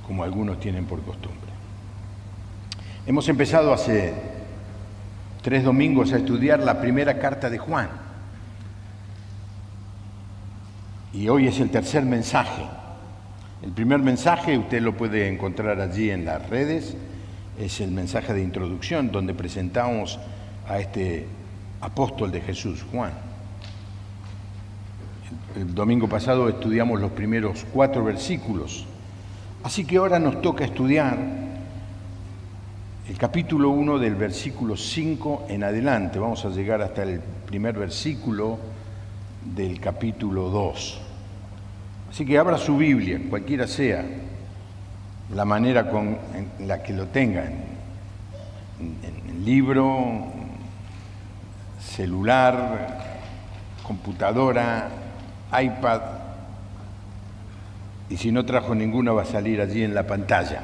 como algunos tienen por costumbre. Hemos empezado hace 3 domingos a estudiar la primera carta de Juan. Y hoy es el tercer mensaje. El primer mensaje, usted lo puede encontrar allí en las redes, es el mensaje de introducción, donde presentamos a este apóstol de Jesús, Juan. El domingo pasado estudiamos los primeros 4 versículos. Así que ahora nos toca estudiar el capítulo 1 del versículo 5 en adelante. Vamos a llegar hasta el primer versículo del capítulo 2. Así que abra su Biblia, cualquiera sea la manera en la que lo tengan, en libro, celular, computadora, iPad, y si no trajo ninguna va a salir allí en la pantalla.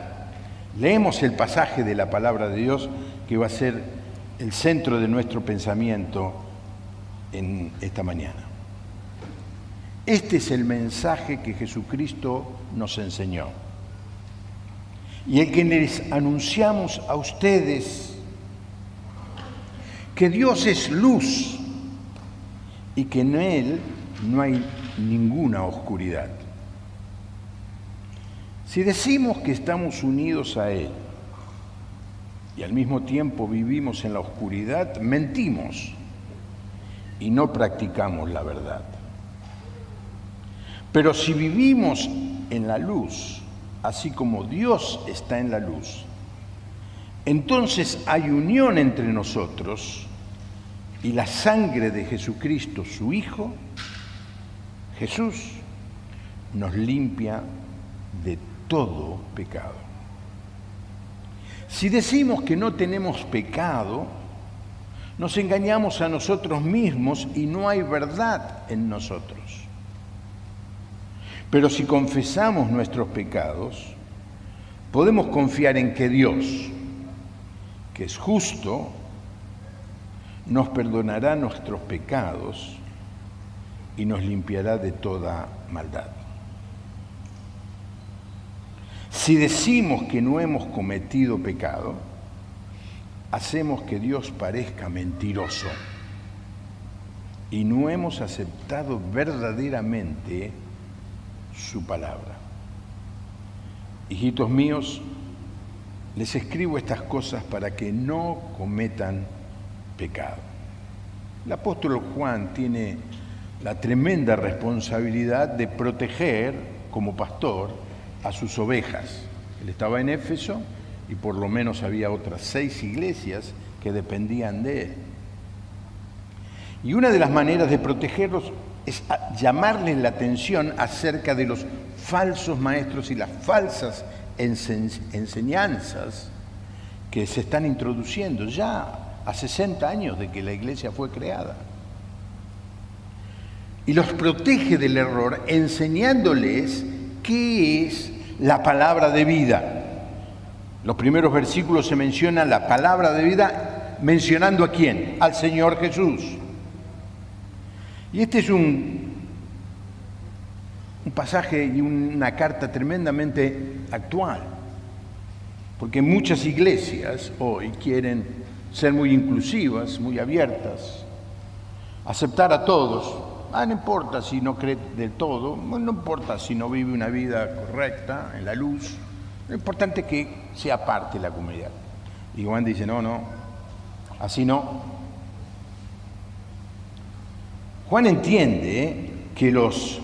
Leemos el pasaje de la palabra de Dios que va a ser el centro de nuestro pensamiento en esta mañana. Este es el mensaje que Jesucristo nos enseñó y el que les anunciamos a ustedes, que Dios es luz y que en Él no hay ninguna oscuridad. Si decimos que estamos unidos a Él y al mismo tiempo vivimos en la oscuridad, mentimos y no practicamos la verdad. Pero si vivimos en la luz, así como Dios está en la luz, entonces hay unión entre nosotros y la sangre de Jesucristo, su Hijo, Jesús, nos limpia de todo pecado. Si decimos que no tenemos pecado, nos engañamos a nosotros mismos y no hay verdad en nosotros. Pero si confesamos nuestros pecados, podemos confiar en que Dios, que es justo, nos perdonará nuestros pecados y nos limpiará de toda maldad. Si decimos que no hemos cometido pecado, hacemos que Dios parezca mentiroso y no hemos aceptado verdaderamente su palabra. Hijitos míos, les escribo estas cosas para que no cometan pecado. El apóstol Juan tiene la tremenda responsabilidad de proteger, como pastor, a sus ovejas. Él estaba en Éfeso y por lo menos había otras 6 iglesias que dependían de él. Y una de las maneras de protegerlos es llamarles la atención acerca de los falsos maestros y las falsas enseñanzas que se están introduciendo ya a 60 años de que la iglesia fue creada. Y los protege del error enseñándoles qué es la palabra de vida. Los primeros versículos se menciona la palabra de vida, mencionando ¿a quién? Al Señor Jesús. Y este es un pasaje y una carta tremendamente actual, porque muchas iglesias hoy quieren ser muy inclusivas, muy abiertas, aceptar a todos. No importa si no cree del todo, no importa si no vive una vida correcta, en la luz, lo importante es que sea parte de la comunidad. Y Juan dice, no, así no. Juan entiende que los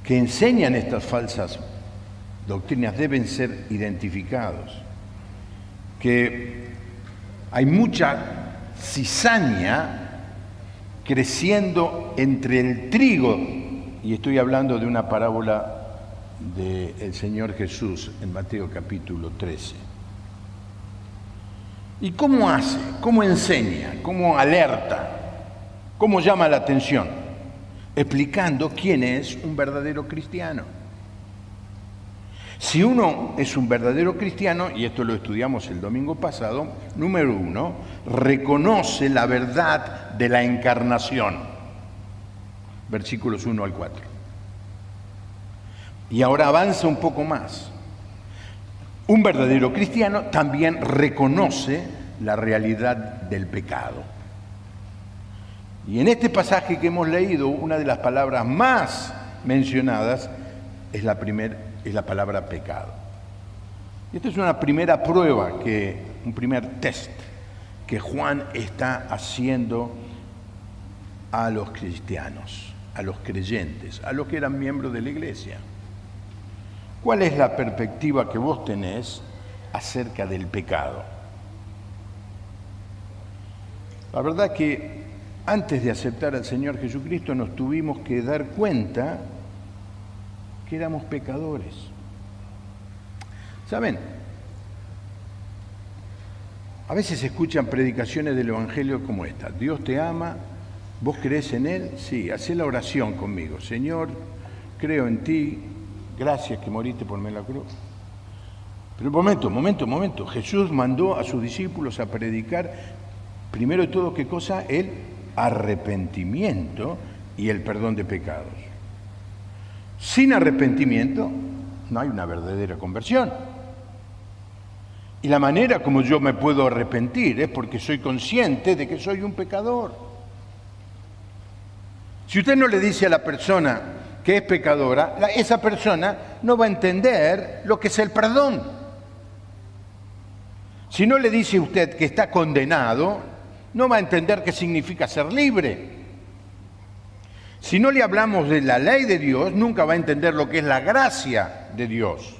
que enseñan estas falsas doctrinas deben ser identificados, que hay mucha cizaña creciendo entre el trigo, y estoy hablando de una parábola del Señor Jesús en Mateo capítulo 13. ¿Y cómo hace? ¿Cómo enseña? ¿Cómo alerta? ¿Cómo llama la atención? Explicando quién es un verdadero cristiano. Si uno es un verdadero cristiano, y esto lo estudiamos el domingo pasado, número 1, reconoce la verdad de la encarnación. Versículos 1 al 4. Y ahora avanza un poco más. Un verdadero cristiano también reconoce la realidad del pecado. Y en este pasaje que hemos leído, una de las palabras más mencionadas es la palabra pecado. Y esta es una primera prueba, un primer test que Juan está haciendo a los cristianos, a los creyentes, a los que eran miembros de la iglesia. ¿Cuál es la perspectiva que vos tenés acerca del pecado? La verdad que antes de aceptar al Señor Jesucristo nos tuvimos que dar cuenta que éramos pecadores. ¿Saben? A veces se escuchan predicaciones del Evangelio como esta: Dios te ama, ¿vos creés en Él? Sí, hacé la oración conmigo. Señor, creo en ti, gracias que moriste por mí en la cruz. Pero momento. Jesús mandó a sus discípulos a predicar, primero de todo, ¿qué cosa? El arrepentimiento y el perdón de pecados. Sin arrepentimiento no hay una verdadera conversión. Y la manera como yo me puedo arrepentir es porque soy consciente de que soy un pecador. Si usted no le dice a la persona que es pecadora, esa persona no va a entender lo que es el perdón. Si no le dice usted que está condenado, no va a entender qué significa ser libre. Si no le hablamos de la ley de Dios, nunca va a entender lo que es la gracia de Dios.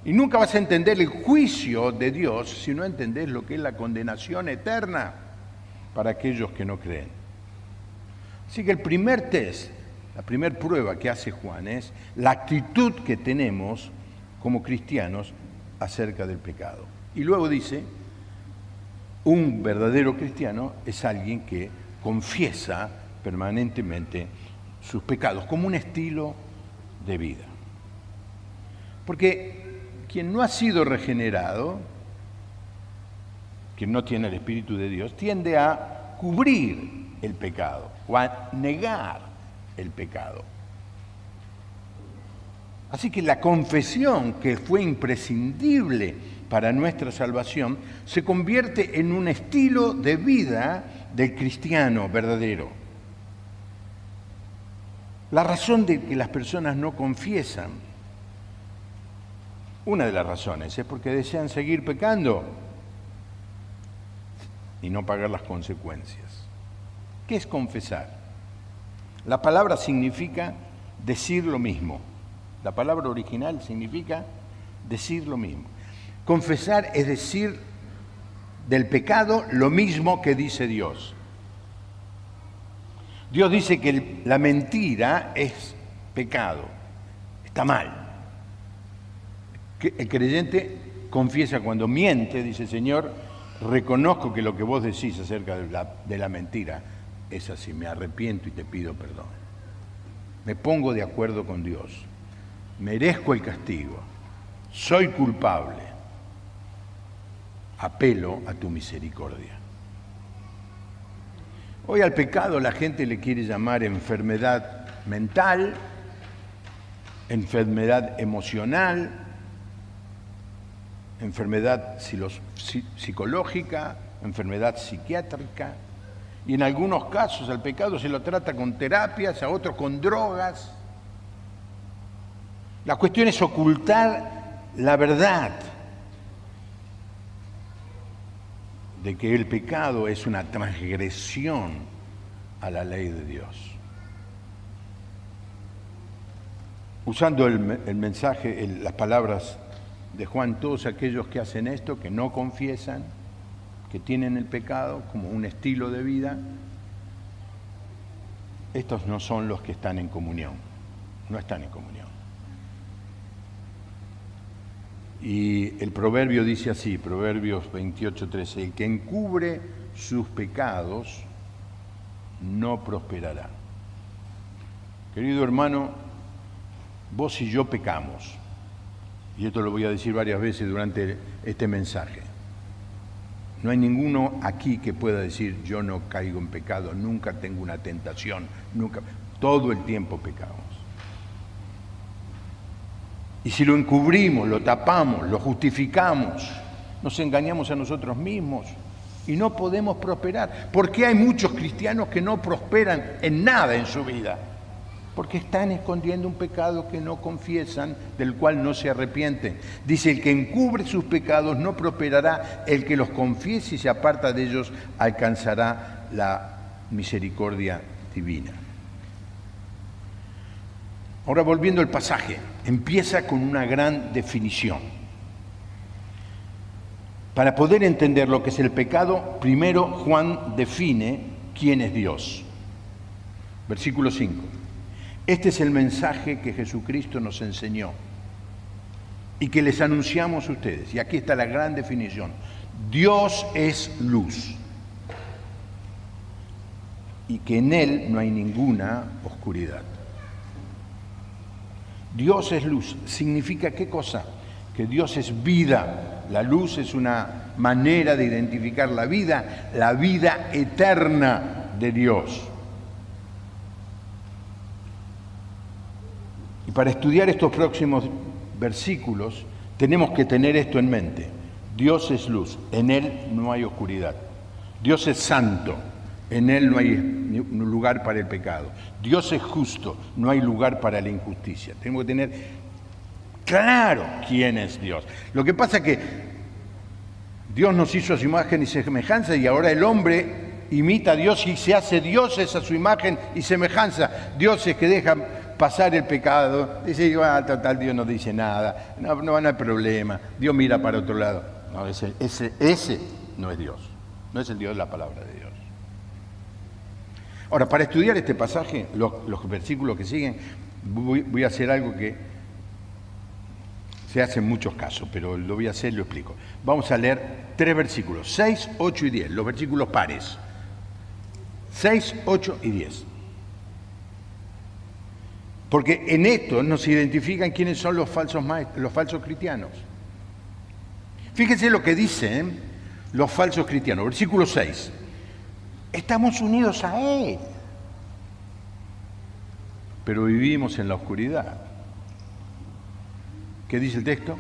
Y nunca vas a entender el juicio de Dios si no entendés lo que es la condenación eterna para aquellos que no creen. Así que el primer test, la primera prueba que hace Juan es la actitud que tenemos como cristianos acerca del pecado. Y luego dice, un verdadero cristiano es alguien que confiesa permanentemente sus pecados como un estilo de vida. Porque quien no ha sido regenerado, quien no tiene el Espíritu de Dios, tiende a cubrir el pecado o a negar el pecado. Así que la confesión, que fue imprescindible para nuestra salvación, se convierte en un estilo de vida del cristiano verdadero. La razón de que las personas no confiesan, una de las razones, es porque desean seguir pecando y no pagar las consecuencias. ¿Qué es confesar? La palabra significa decir lo mismo. La palabra original significa decir lo mismo. Confesar es decir del pecado lo mismo que dice Dios. Dios dice que la mentira es pecado, está mal. El creyente confiesa cuando miente, dice: Señor, reconozco que lo que vos decís acerca de la mentira es así, me arrepiento y te pido perdón. Me pongo de acuerdo con Dios, merezco el castigo, soy culpable, apelo a tu misericordia. Hoy al pecado la gente le quiere llamar enfermedad mental, enfermedad emocional, enfermedad psicológica, enfermedad psiquiátrica, y en algunos casos al pecado se lo trata con terapias, a otros con drogas. La cuestión es ocultar la verdad de que el pecado es una transgresión a la ley de Dios. Usando el mensaje, las palabras de Juan, todos aquellos que hacen esto, que no confiesan, que tienen el pecado como un estilo de vida, estos no son los que están en comunión, no están en comunión. Y el proverbio dice así, Proverbios 28:13, el que encubre sus pecados no prosperará. Querido hermano, vos y yo pecamos. Y esto lo voy a decir varias veces durante este mensaje. No hay ninguno aquí que pueda decir: yo no caigo en pecado, nunca tengo una tentación, nunca. Todo el tiempo pecamos. Y si lo encubrimos, lo tapamos, lo justificamos, nos engañamos a nosotros mismos y no podemos prosperar. ¿Por qué hay muchos cristianos que no prosperan en nada en su vida? Porque están escondiendo un pecado que no confiesan, del cual no se arrepienten. Dice, el que encubre sus pecados no prosperará, el que los confiese y se aparta de ellos alcanzará la misericordia divina. Ahora, volviendo al pasaje, empieza con una gran definición. Para poder entender lo que es el pecado, primero Juan define quién es Dios. Versículo 5. Este es el mensaje que Jesucristo nos enseñó y que les anunciamos a ustedes. Y aquí está la gran definición. Dios es luz y que en Él no hay ninguna oscuridad. Dios es luz. ¿Significa qué cosa? Que Dios es vida. La luz es una manera de identificar la vida eterna de Dios. Y para estudiar estos próximos versículos, tenemos que tener esto en mente. Dios es luz, en Él no hay oscuridad. Dios es santo, en Él no hay lugar para el pecado. Dios es justo, no hay lugar para la injusticia. Tenemos que tener claro quién es Dios. Lo que pasa es que Dios nos hizo a su imagen y semejanza y ahora el hombre imita a Dios y se hace dioses a su imagen y semejanza. Dioses que dejan pasar el pecado, dice, total, Dios no dice nada, no hay problema, Dios mira para otro lado. No, ese no es Dios, no es el Dios de la palabra de Dios. Ahora, para estudiar este pasaje, los versículos que siguen, voy a hacer algo que se hace en muchos casos, pero lo voy a hacer y lo explico. Vamos a leer 3 versículos, 6, 8 y 10, los versículos pares. 6, 8 y 10. Porque en esto nos identifican quiénes son los falsos cristianos. Fíjense lo que dicen los falsos cristianos. Versículo 6. Estamos unidos a Él, pero vivimos en la oscuridad. ¿Qué dice el texto?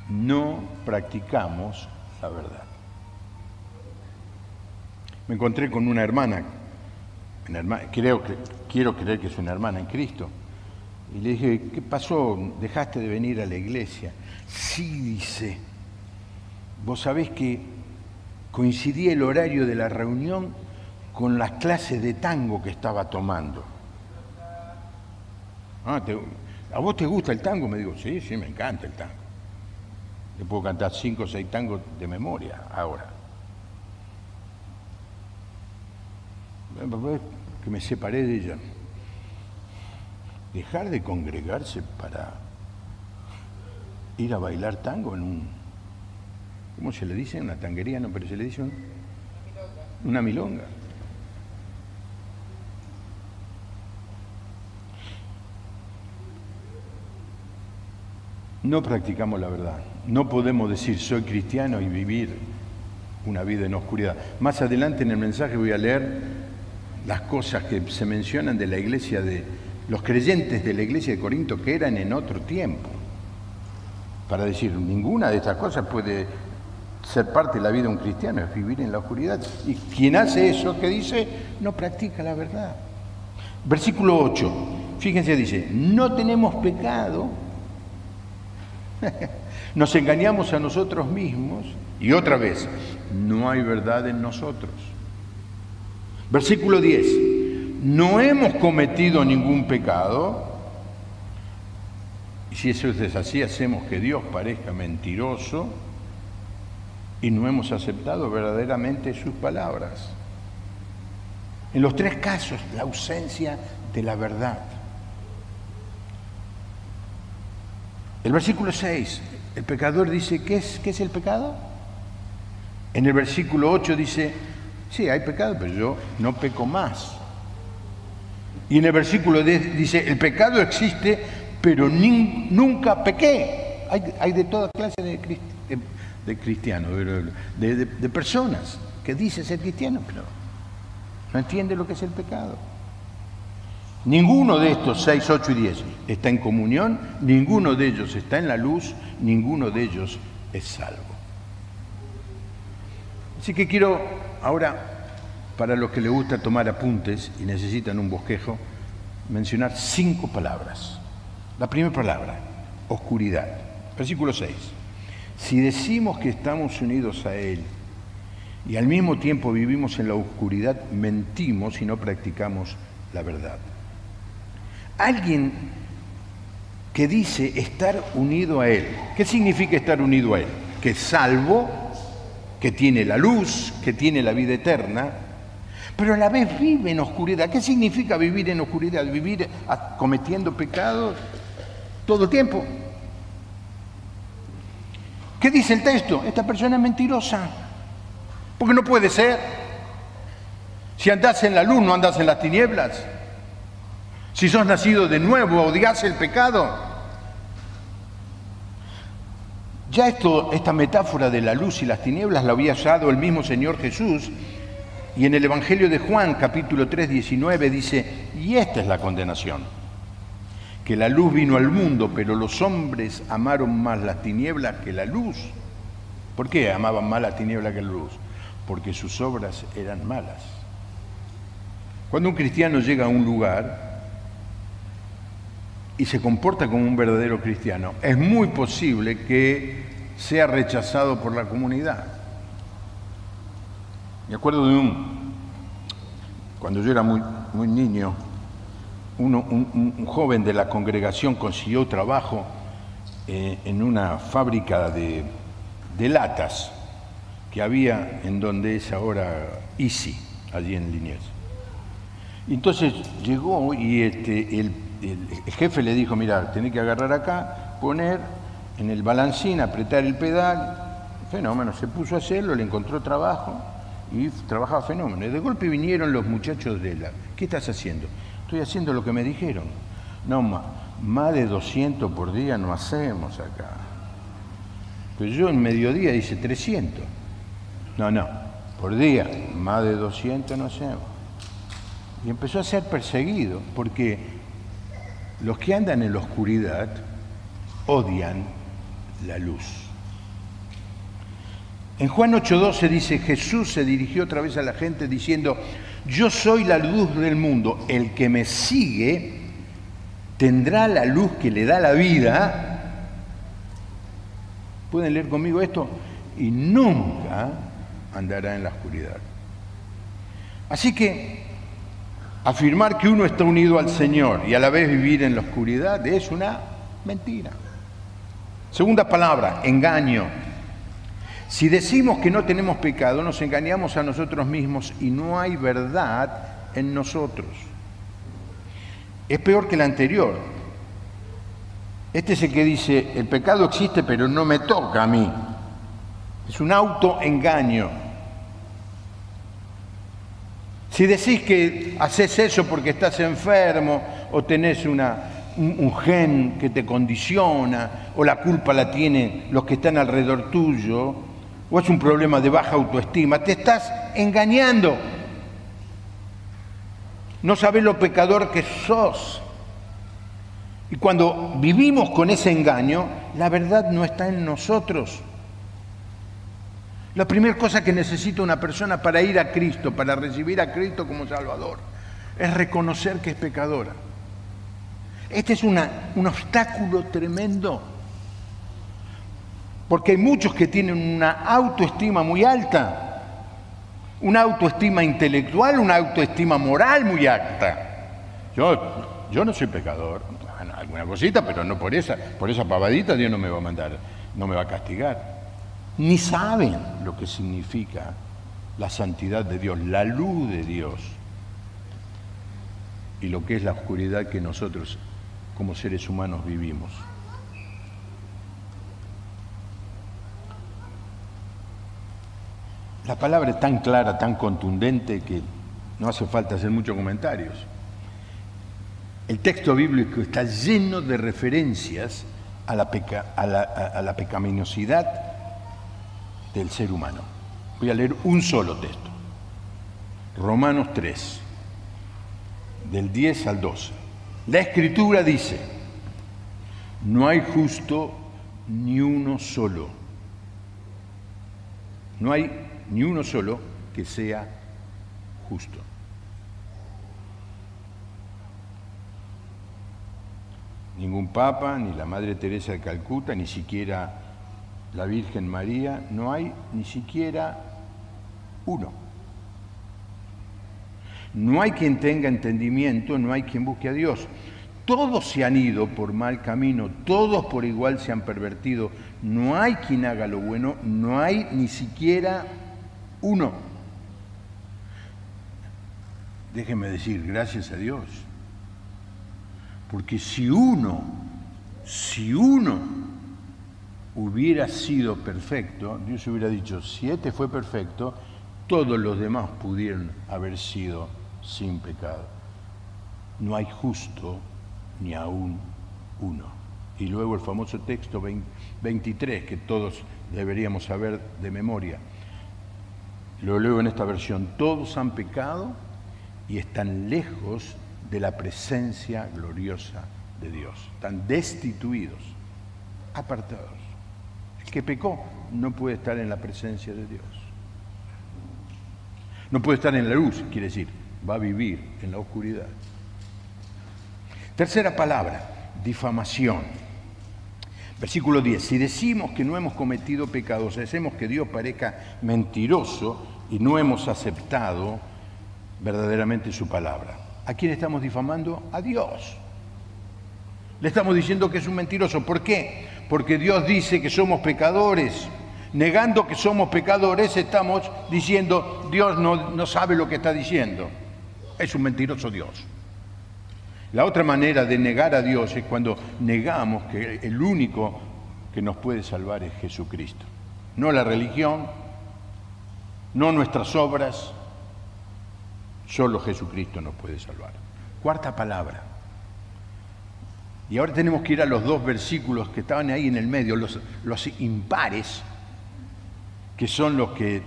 No practicamos la verdad. Me encontré con una hermana, quiero creer que es una hermana en Cristo, y le dije, ¿qué pasó? ¿Dejaste de venir a la iglesia? Sí, dice, vos sabés que coincidía el horario de la reunión con las clases de tango que estaba tomando. ¿A vos te gusta el tango? Me digo, sí, me encanta el tango. Le puedo cantar 5 o 6 tangos de memoria ahora. Que me separé de ella. Dejar de congregarse para ir a bailar tango en un... ¿Cómo se le dice? Una tanguería, no, pero se le dice una milonga. No practicamos la verdad. No podemos decir soy cristiano y vivir una vida en oscuridad. Más adelante en el mensaje voy a leer las cosas que se mencionan de la iglesia, de los creyentes de la iglesia de Corinto que eran en otro tiempo. Para decir, ninguna de estas cosas puede ser parte de la vida de un cristiano, es vivir en la oscuridad. Y quien hace eso, ¿qué dice? No practica la verdad. Versículo 8, fíjense, dice, no tenemos pecado, nos engañamos a nosotros mismos, y otra vez, no hay verdad en nosotros. Versículo 10, no hemos cometido ningún pecado, y si eso es así, hacemos que Dios parezca mentiroso, y no hemos aceptado verdaderamente sus palabras. En los 3 casos, la ausencia de la verdad. El versículo 6, el pecador dice, ¿qué es el pecado? En el versículo 8 dice, sí, hay pecado, pero yo no peco más. Y en el versículo 10 dice, el pecado existe, pero nunca pequé. Hay de toda clase de cristianos, de personas que dicen ser cristianos, pero no entienden lo que es el pecado. Ninguno de estos 6, 8 y 10 está en comunión, ninguno de ellos está en la luz, ninguno de ellos es salvo. Así que quiero ahora, para los que les gusta tomar apuntes y necesitan un bosquejo, mencionar 5 palabras. La primera palabra, oscuridad. Versículo 6. Si decimos que estamos unidos a Él y al mismo tiempo vivimos en la oscuridad, mentimos y no practicamos la verdad. Alguien que dice estar unido a Él. ¿Qué significa estar unido a Él? Que es salvo, que tiene la luz, que tiene la vida eterna, pero a la vez vive en oscuridad. ¿Qué significa vivir en oscuridad? Vivir cometiendo pecados todo el tiempo. ¿Qué dice el texto? Esta persona es mentirosa, porque no puede ser. Si andás en la luz, no andás en las tinieblas. Si sos nacido de nuevo, odias el pecado. Ya esta metáfora de la luz y las tinieblas la había usado el mismo Señor Jesús, y en el Evangelio de Juan, capítulo 3, 19, dice, y esta es la condenación, que la luz vino al mundo, pero los hombres amaron más las tinieblas que la luz. ¿Por qué amaban más las tinieblas que la luz? Porque sus obras eran malas. Cuando un cristiano llega a un lugar y se comporta como un verdadero cristiano, es muy posible que sea rechazado por la comunidad. Me acuerdo de cuando yo era muy niño, un joven de la congregación consiguió trabajo en una fábrica de latas que había en donde es ahora Easy, allí en Liniers. Y entonces llegó y el jefe le dijo, mira, tenés que agarrar acá, poner en el balancín, apretar el pedal. Fenómeno, se puso a hacerlo, le encontró trabajo y trabajaba fenómeno. Y de golpe vinieron los muchachos de ¿qué estás haciendo? Estoy haciendo lo que me dijeron. No, más de 200 por día no hacemos acá. Pero yo en mediodía hice 300. No, por día, más de 200 no hacemos. Y empezó a ser perseguido porque los que andan en la oscuridad odian la luz. En Juan 8:12 dice, Jesús se dirigió otra vez a la gente diciendo, yo soy la luz del mundo, el que me sigue tendrá la luz que le da la vida. ¿Pueden leer conmigo esto? Y nunca andará en la oscuridad. Así que afirmar que uno está unido al Señor y a la vez vivir en la oscuridad es una mentira. Segunda palabra, engaño. Si decimos que no tenemos pecado, nos engañamos a nosotros mismos y no hay verdad en nosotros. Es peor que la anterior. Este es el que dice, el pecado existe pero no me toca a mí. Es un autoengaño. Si decís que haces eso porque estás enfermo o tenés un gen que te condiciona o la culpa la tienen los que están alrededor tuyo o es un problema de baja autoestima, te estás engañando. No sabés lo pecador que sos. Y cuando vivimos con ese engaño, la verdad no está en nosotros. La primera cosa que necesita una persona para ir a Cristo, para recibir a Cristo como Salvador, es reconocer que es pecadora. Este es un obstáculo tremendo, porque hay muchos que tienen una autoestima muy alta, una autoestima intelectual, una autoestima moral muy alta. Yo no soy pecador, bueno, alguna cosita, pero no por esa pavadita Dios no me va a mandar, no me va a castigar. Ni saben lo que significa la santidad de Dios, la luz de Dios, y lo que es la oscuridad que nosotros como seres humanos vivimos. La palabra es tan clara, tan contundente, que no hace falta hacer muchos comentarios. El texto bíblico está lleno de referencias a la pecaminosidad del ser humano. Voy a leer un solo texto. Romanos 3. del 10 al 12. La Escritura dice: no hay justo ni uno solo. No hay ni uno solo que sea justo. Ningún papa, ni la Madre Teresa de Calcuta, ni siquiera la Virgen María, no hay ni siquiera uno. No hay quien tenga entendimiento, no hay quien busque a Dios. Todos se han ido por mal camino, todos por igual se han pervertido. No hay quien haga lo bueno, no hay ni siquiera uno. Déjenme decir, gracias a Dios. Porque si uno hubiera sido perfecto, Dios hubiera dicho, si este fue perfecto, todos los demás pudieron haber sido sin pecado. No hay justo ni aún uno. Y luego el famoso texto 23, que todos deberíamos saber de memoria. Lo leo en esta versión: todos han pecado y están lejos de la presencia gloriosa de Dios. Están destituidos, apartados. El que pecó no puede estar en la presencia de Dios. No puede estar en la luz, quiere decir, va a vivir en la oscuridad. Tercera palabra, difamación. Versículo 10. Si decimos que no hemos cometido pecados, hacemos que Dios parezca mentiroso y no hemos aceptado verdaderamente su palabra. ¿A quién estamos difamando? A Dios. Le estamos diciendo que es un mentiroso. ¿Por qué? Porque Dios dice que somos pecadores. Negando que somos pecadores, estamos diciendo, Dios no sabe lo que está diciendo. Es un mentiroso Dios. La otra manera de negar a Dios es cuando negamos que el único que nos puede salvar es Jesucristo. No la religión, no nuestras obras, solo Jesucristo nos puede salvar. Cuarta palabra. Y ahora tenemos que ir a los dos versículos que estaban ahí en el medio, los impares, que son los que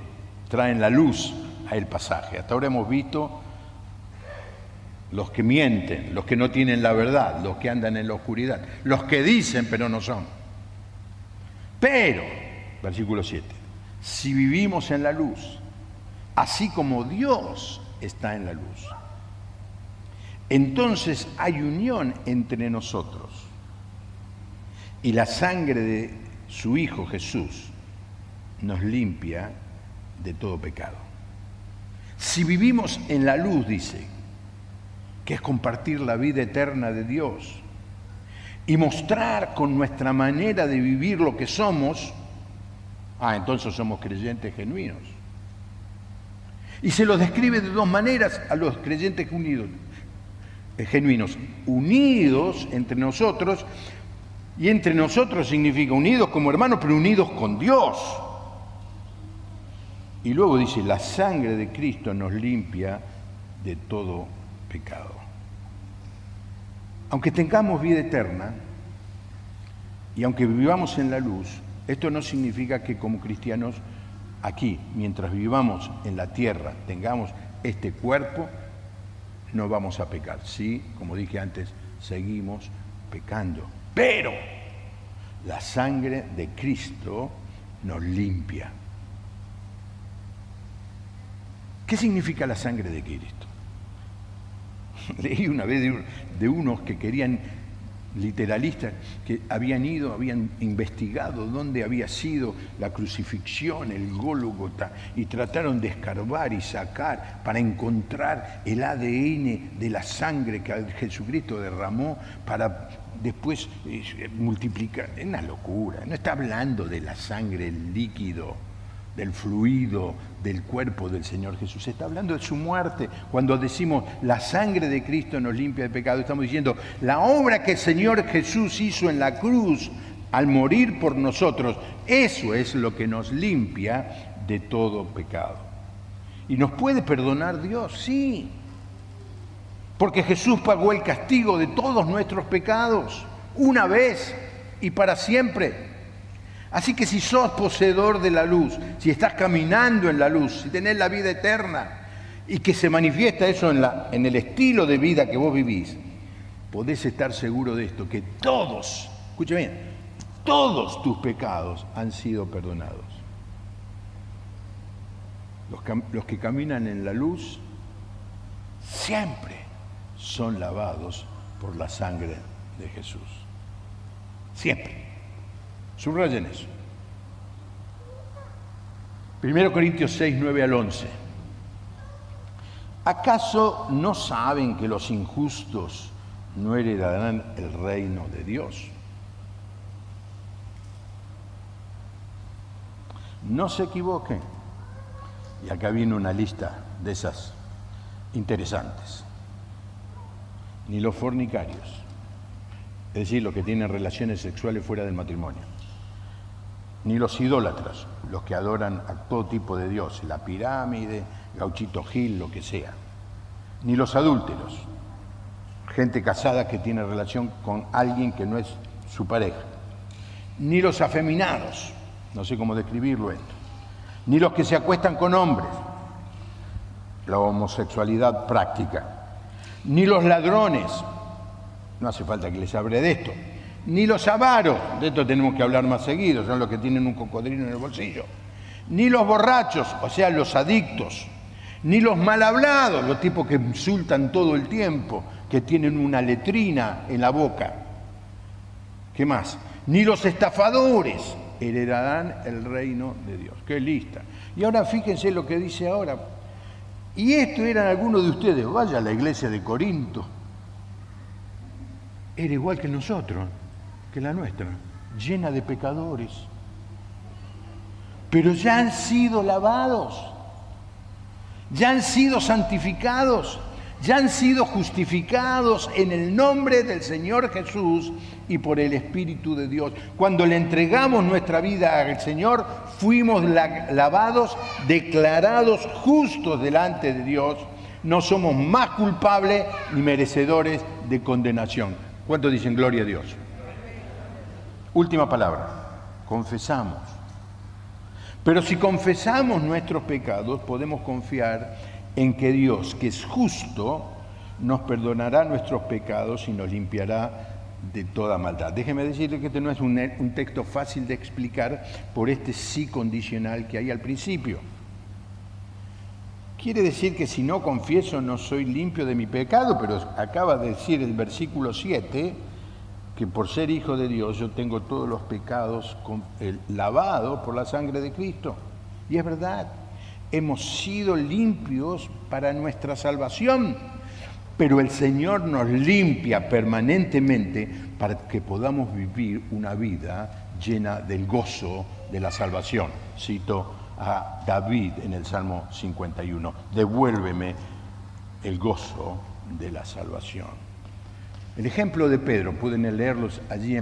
traen la luz a el pasaje. Hasta ahora hemos visto los que mienten, los que no tienen la verdad, los que andan en la oscuridad, los que dicen pero no son. Pero, versículo 7, si vivimos en la luz, así como Dios está en la luz, entonces hay unión entre nosotros y la sangre de su Hijo Jesús nos limpia de todo pecado. Si vivimos en la luz, dice, que es compartir la vida eterna de Dios y mostrar con nuestra manera de vivir lo que somos, entonces somos creyentes genuinos. Y se los describe de dos maneras a los creyentes genuinos, unidos entre nosotros, y entre nosotros significa unidos como hermanos, pero unidos con Dios. Y luego dice, la sangre de Cristo nos limpia de todo pecado. Aunque tengamos vida eterna y aunque vivamos en la luz, esto no significa que como cristianos aquí, mientras vivamos en la tierra, tengamos este cuerpo, no vamos a pecar. Sí, como dije antes, seguimos pecando. Pero la sangre de Cristo nos limpia. ¿Qué significa la sangre de Cristo? Leí una vez de unos que querían, literalistas, que habían investigado dónde había sido la crucifixión, el Gólgota, y trataron de escarbar y sacar para encontrar el ADN de la sangre que Jesucristo derramó para después multiplicar. Es una locura. No está hablando de la sangre, el líquido, del fluido del cuerpo del Señor Jesús. Está hablando de su muerte. Cuando decimos la sangre de Cristo nos limpia de pecado, estamos diciendo la obra que el Señor Jesús hizo en la cruz al morir por nosotros, eso es lo que nos limpia de todo pecado. ¿Y nos puede perdonar Dios? Sí. Porque Jesús pagó el castigo de todos nuestros pecados, una vez y para siempre. Así que si sos poseedor de la luz, si estás caminando en la luz, si tenés la vida eterna y que se manifiesta eso en el estilo de vida que vos vivís, podés estar seguro de esto, que todos, escuchen bien, todos tus pecados han sido perdonados. Los que caminan en la luz siempre son lavados por la sangre de Jesús. Siempre. Subrayen eso. 1 Corintios 6, 9 al 11. ¿Acaso no saben que los injustos no heredarán el reino de Dios? No se equivoquen. Y acá viene una lista de esas interesantes. Ni los fornicarios, es decir, los que tienen relaciones sexuales fuera del matrimonio, ni los idólatras, los que adoran a todo tipo de dioses, la pirámide, Gauchito Gil, lo que sea, ni los adúlteros, gente casada que tiene relación con alguien que no es su pareja, ni los afeminados, no sé cómo describirlo esto, ni los que se acuestan con hombres, la homosexualidad práctica, ni los ladrones, no hace falta que les hable de esto, ni los avaros, de esto tenemos que hablar más seguido, son los que tienen un cocodrilo en el bolsillo, ni los borrachos, o sea, los adictos, ni los mal hablados, los tipos que insultan todo el tiempo, que tienen una letrina en la boca. ¿Qué más? Ni los estafadores heredarán el reino de Dios. ¡Qué lista! Y ahora fíjense lo que dice ahora. Y esto eran algunos de ustedes, vaya a la iglesia de Corinto, era igual que nosotros, que la nuestra, llena de pecadores. Pero ya han sido lavados, ya han sido santificados, ya han sido justificados en el nombre del Señor Jesús y por el Espíritu de Dios. Cuando le entregamos nuestra vida al Señor, fuimos lavados, declarados justos delante de Dios. No somos más culpables ni merecedores de condenación. ¿Cuántos dicen gloria a Dios? Última palabra, confesamos. Pero si confesamos nuestros pecados, podemos confiar en que Dios, que es justo, nos perdonará nuestros pecados y nos limpiará de toda maldad. Déjeme decirle que este no es un texto fácil de explicar por este sí condicional que hay al principio. Quiere decir que si no confieso no soy limpio de mi pecado, pero acaba de decir el versículo 7 que por ser hijo de Dios yo tengo todos los pecados lavados por la sangre de Cristo. Y es verdad, hemos sido limpios para nuestra salvación, pero el Señor nos limpia permanentemente para que podamos vivir una vida llena del gozo de la salvación. Cito a David en el Salmo 51, devuélveme el gozo de la salvación. El ejemplo de Pedro, pueden leerlos allí,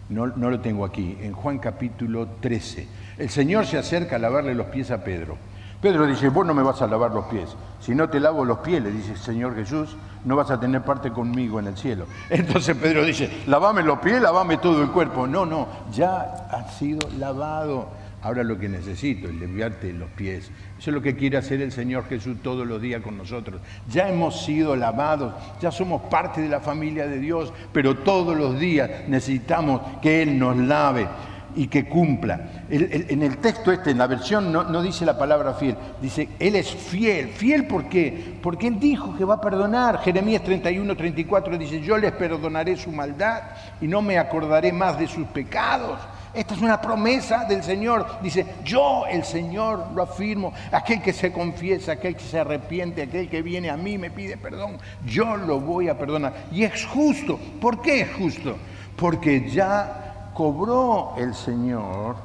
no lo tengo aquí, en Juan capítulo 13. El Señor se acerca a lavarle los pies a Pedro. Pedro dice, vos no me vas a lavar los pies. Si no te lavo los pies, le dice el Señor Jesús, no vas a tener parte conmigo en el cielo. Entonces Pedro dice, lavame los pies, lavame todo el cuerpo. No, ya has sido lavado. Ahora lo que necesito es limpiarte los pies. Eso es lo que quiere hacer el Señor Jesús todos los días con nosotros. Ya hemos sido lavados, ya somos parte de la familia de Dios, pero todos los días necesitamos que Él nos lave y que cumpla. En el texto en la versión no dice la palabra fiel, dice Él es fiel. ¿Fiel por qué? Porque Él dijo que va a perdonar. Jeremías 31, 34 dice, yo les perdonaré su maldad y no me acordaré más de sus pecados. Esta es una promesa del Señor. Dice, yo, el Señor, lo afirmo. Aquel que se confiesa, aquel que se arrepiente, aquel que viene a mí me pide perdón, yo lo voy a perdonar. Y es justo. ¿Por qué es justo? Porque ya cobró el Señor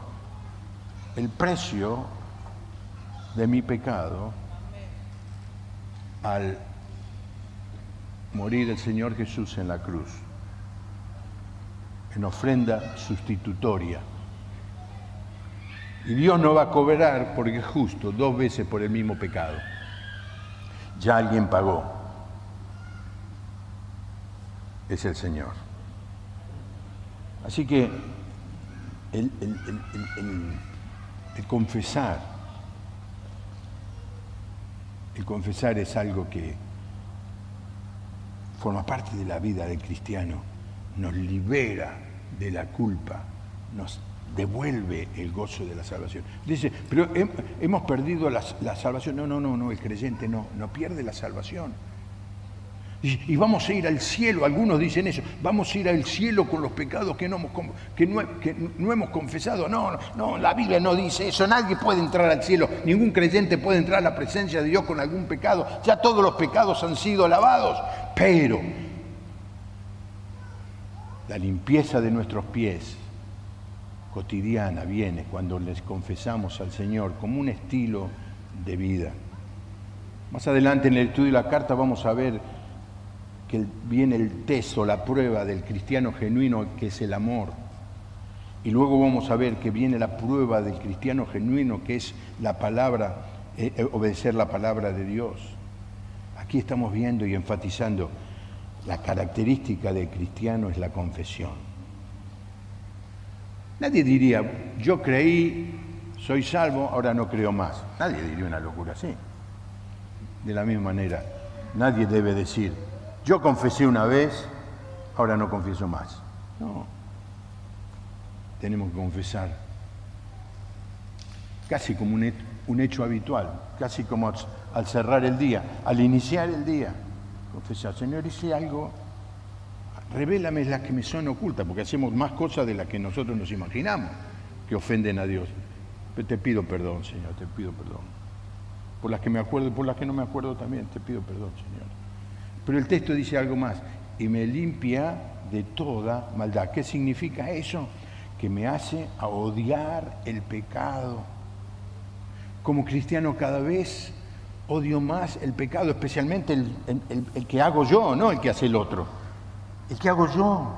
el precio de mi pecado al morir el Señor Jesús en la cruz, en ofrenda sustitutoria. Y Dios no va a cobrar porque es justo 2 veces por el mismo pecado. Ya alguien pagó. Es el Señor. Así que el confesar El confesar es algo que forma parte de la vida del cristiano, nos libera de la culpa, nos devuelve el gozo de la salvación. Dice, pero hemos perdido la salvación. No, el creyente no pierde la salvación. Y vamos a ir al cielo, algunos dicen eso, vamos a ir al cielo con los pecados que no hemos confesado. No, la Biblia no dice eso, nadie puede entrar al cielo, ningún creyente puede entrar a la presencia de Dios con algún pecado, ya todos los pecados han sido lavados, pero la limpieza de nuestros pies cotidiana viene cuando les confesamos al Señor como un estilo de vida. Más adelante en el estudio de la carta vamos a ver que viene el test o la prueba del cristiano genuino, que es el amor. Y luego vamos a ver que viene la prueba del cristiano genuino, que es la palabra, obedecer la palabra de Dios. Aquí estamos viendo y enfatizando la característica del cristiano es la confesión. Nadie diría, yo creí, soy salvo, ahora no creo más. Nadie diría una locura así. De la misma manera, nadie debe decir, yo confesé una vez, ahora no confieso más. No. Tenemos que confesar. Casi como un hecho habitual, casi como al cerrar el día, al iniciar el día. Confesar, Señor, hice algo, revélame las que me son ocultas, porque hacemos más cosas de las que nosotros nos imaginamos que ofenden a Dios. Pero te pido perdón, Señor, te pido perdón. Por las que me acuerdo y por las que no me acuerdo también, te pido perdón, Señor. Pero el texto dice algo más, y me limpia de toda maldad. ¿Qué significa eso? Que me hace a odiar el pecado. Como cristiano cada vez odio más el pecado, especialmente el que hago yo, no el que hace el otro. El que hago yo.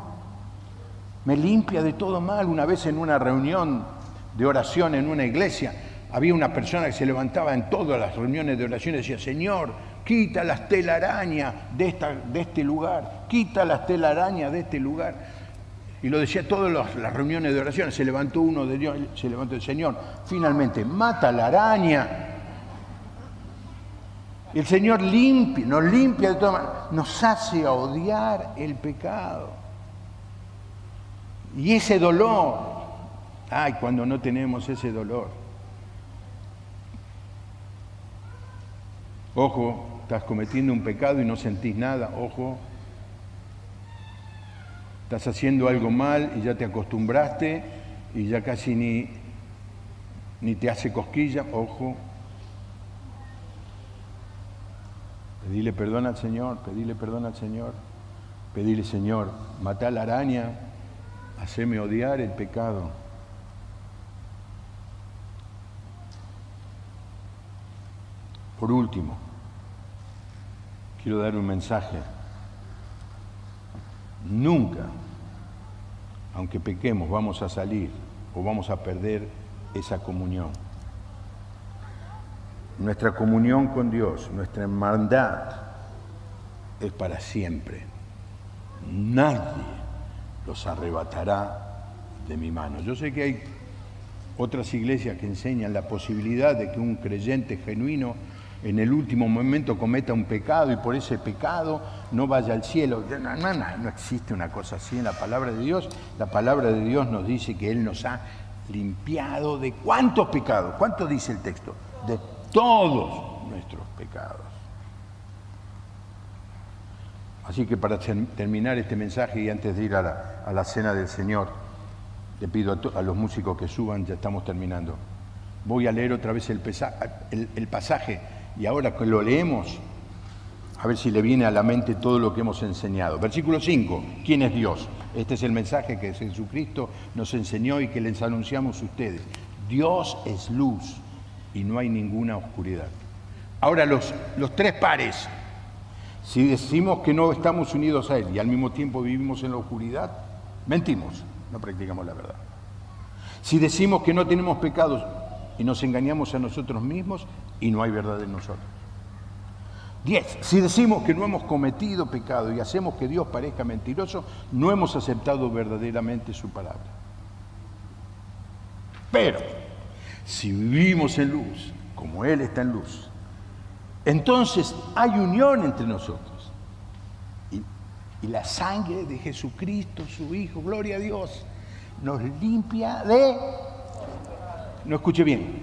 Me limpia de todo mal. Una vez en una reunión de oración en una iglesia, había una persona que se levantaba en todas las reuniones de oración y decía, Señor, quita las telarañas de este lugar, quita las telarañas de este lugar. Y lo decía todas las reuniones de oración. Se levantó uno de Dios, se levantó el Señor, finalmente, mata la araña. El Señor nos limpia de toda manera, nos hace a odiar el pecado. Y ese dolor, cuando no tenemos ese dolor. Ojo, estás cometiendo un pecado y no sentís nada, ojo. Estás haciendo algo mal y ya te acostumbraste y ya casi ni te hace cosquilla, ojo. Pedile perdón al Señor, pedile perdón al Señor. Pedile, Señor, matá la araña, haceme odiar el pecado. Por último, quiero dar un mensaje. Nunca, aunque pequemos, vamos a salir o vamos a perder esa comunión. Nuestra comunión con Dios, nuestra hermandad es para siempre. Nadie los arrebatará de mi mano. Yo sé que hay otras iglesias que enseñan la posibilidad de que un creyente genuino en el último momento cometa un pecado y por ese pecado no vaya al cielo. No existe una cosa así en la palabra de Dios. La palabra de Dios nos dice que Él nos ha limpiado de ¿cuántos pecados? ¿Cuánto dice el texto? De todos nuestros pecados. Así que para terminar este mensaje y antes de ir a la cena del Señor, le pido a los músicos que suban, ya estamos terminando. Voy a leer otra vez el pasaje. Y ahora que lo leemos, a ver si le viene a la mente todo lo que hemos enseñado. Versículo 5, ¿quién es Dios? Este es el mensaje que Jesucristo nos enseñó y que les anunciamos a ustedes. Dios es luz y no hay ninguna oscuridad. Ahora los tres pares. Si decimos que no estamos unidos a Él y al mismo tiempo vivimos en la oscuridad, mentimos, no practicamos la verdad. Si decimos que no tenemos pecados y nos engañamos a nosotros mismos y no hay verdad en nosotros. 10. Si decimos que no hemos cometido pecado y hacemos que Dios parezca mentiroso, no hemos aceptado verdaderamente su palabra. Pero, si vivimos en luz, como Él está en luz, entonces hay unión entre nosotros. Y la sangre de Jesucristo, su Hijo, gloria a Dios, nos limpia de... No escuche bien.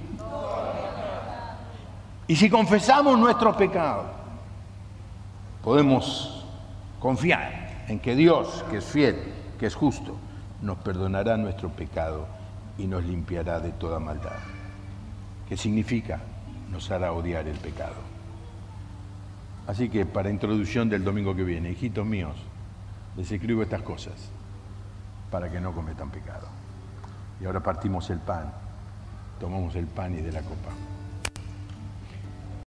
Y si confesamos nuestros pecados, podemos confiar en que Dios, que es fiel, que es justo, nos perdonará nuestro pecado y nos limpiará de toda maldad. ¿Qué significa? Nos hará odiar el pecado. Así que para introducción del domingo que viene, hijitos míos, les escribo estas cosas para que no cometan pecado. Y ahora partimos el pan, tomamos el pan y de la copa.